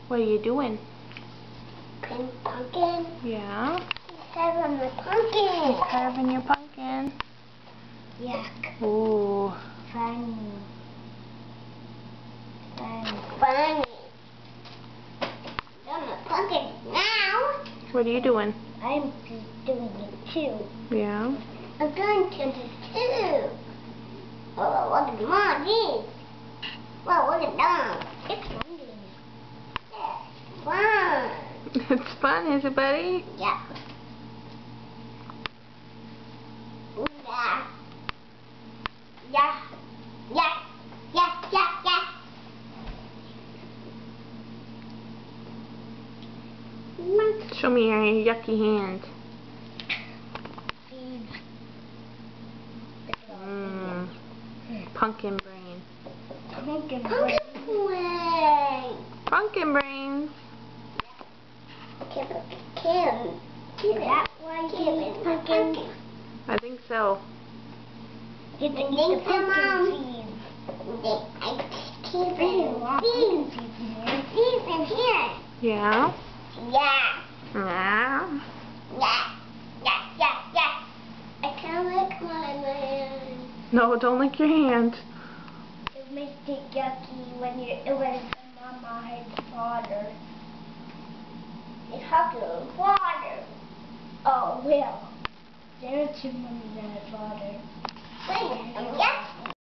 What are you doing? Pumpkin. Yeah. Carving the pumpkin. You're carving your pumpkin. Yuck. Ooh. Funny. Funny. I'm a pumpkin now. What are you doing? I'm just doing it too. Yeah. I'm going to do too. Oh, look at Mom, geez. Well, look at Mom. It's fun. Yeah, it's fun. It's fun, is it, buddy? Yeah. Yeah. Yeah. Yeah. Yeah. Yeah. Yeah. Show me your yucky hand. Pumpkin brain. Pumpkin brain. Pumpkin brains. Is that why you eat pumpkin? I think so. Get the pumpkin seeds. Seeds in here. Yeah. Yeah. Yeah. Yeah. Yeah. Yeah. Yeah. I can't lick my hand. No, don't lick your hand. It makes it yucky when Mama has water. It's hotter water. Oh well. There's your mommy that has water. Wait, yucky.